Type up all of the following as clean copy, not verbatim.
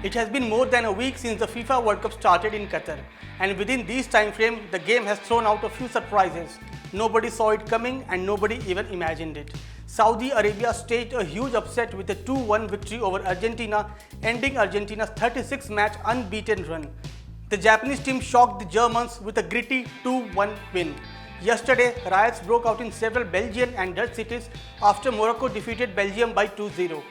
It has been more than a week since the FIFA World Cup started in Qatar, and within these time frame, the game has thrown out a few surprises. Nobody saw it coming and nobody even imagined it. Saudi Arabia staged a huge upset with a 2-1 victory over Argentina, ending Argentina's 36-match unbeaten run. The Japanese team shocked the Germans with a gritty 2-1 win. Yesterday, riots broke out in several Belgian and Dutch cities after Morocco defeated Belgium by 2-0.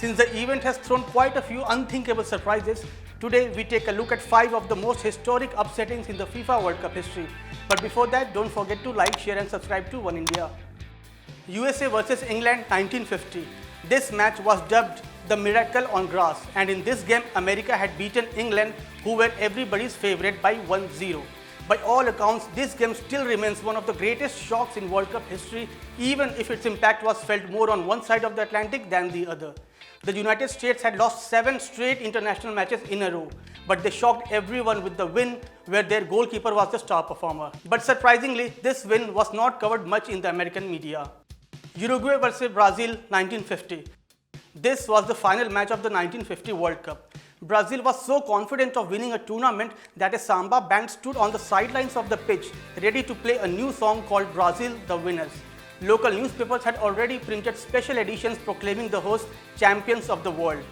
Since the event has thrown quite a few unthinkable surprises, today we take a look at 5 of the most historic upsettings in the FIFA World Cup history. But before that, don't forget to like, share and subscribe to One India. USA vs England 1950. This match was dubbed the Miracle on Grass, and in this game America had beaten England, who were everybody's favourite, by 1-0. By all accounts, this game still remains one of the greatest shocks in World Cup history, even if its impact was felt more on one side of the Atlantic than the other. The United States had lost 7 straight international matches in a row, but they shocked everyone with the win where their goalkeeper was the star performer. But surprisingly, this win was not covered much in the American media. Uruguay vs Brazil 1950. This was the final match of the 1950 World Cup. Brazil was so confident of winning a tournament that a samba band stood on the sidelines of the pitch, ready to play a new song called Brazil the Winners. Local newspapers had already printed special editions proclaiming the hosts champions of the world.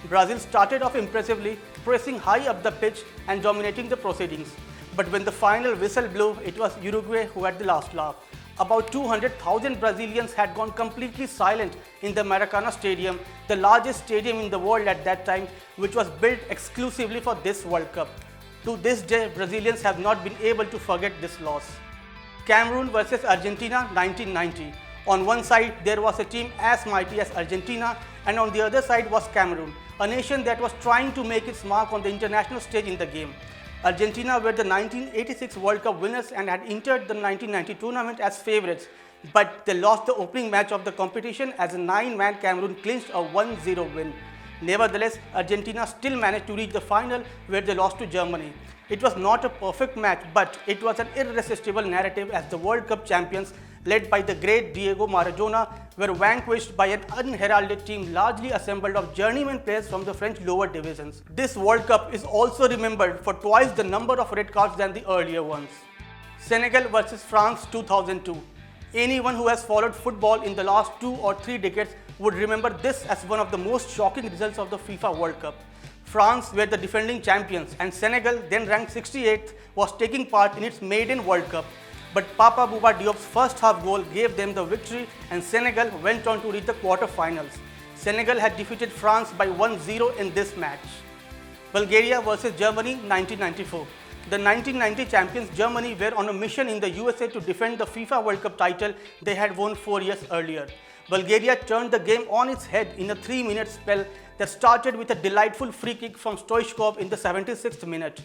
Brazil started off impressively, pressing high up the pitch and dominating the proceedings. But when the final whistle blew, it was Uruguay who had the last laugh. About 200,000 Brazilians had gone completely silent in the Maracanã Stadium, the largest stadium in the world at that time, which was built exclusively for this World Cup. To this day, Brazilians have not been able to forget this loss. Cameroon vs Argentina 1990. On one side, there was a team as mighty as Argentina, and on the other side was Cameroon, a nation that was trying to make its mark on the international stage in the game. Argentina were the 1986 World Cup winners and had entered the 1990 tournament as favourites, but they lost the opening match of the competition as a 9-man Cameroon clinched a 1-0 win. Nevertheless, Argentina still managed to reach the final where they lost to Germany. It was not a perfect match, but it was an irresistible narrative as the World Cup champions, led by the great Diego Maradona, were vanquished by an unheralded team largely assembled of journeyman players from the French lower divisions. This World Cup is also remembered for twice the number of red cards than the earlier ones. Senegal vs France 2002. Anyone who has followed football in the last 2 or 3 decades would remember this as one of the most shocking results of the FIFA World Cup. France were the defending champions and Senegal, then ranked 68th, was taking part in its maiden World Cup. But Papa Bouba Diop's first half goal gave them the victory and Senegal went on to reach the quarter-finals. Senegal had defeated France by 1-0 in this match. Bulgaria vs Germany 1994. The 1990 champions Germany were on a mission in the USA to defend the FIFA World Cup title they had won 4 years earlier. Bulgaria turned the game on its head in a 3-minute spell that started with a delightful free kick from Stoichkov in the 76th minute.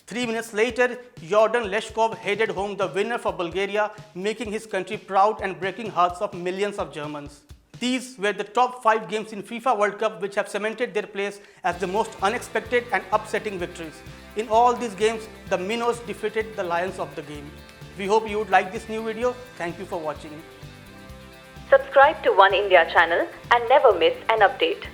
3 minutes later, Jordan Leshkov headed home the winner for Bulgaria, making his country proud and breaking hearts of millions of Germans. These were the top 5 games in FIFA World Cup which have cemented their place as the most unexpected and upsetting victories. In all these games, the Minnows defeated the Lions of the game. We hope you would like this new video. Thank you for watching. Subscribe to One India channel and never miss an update.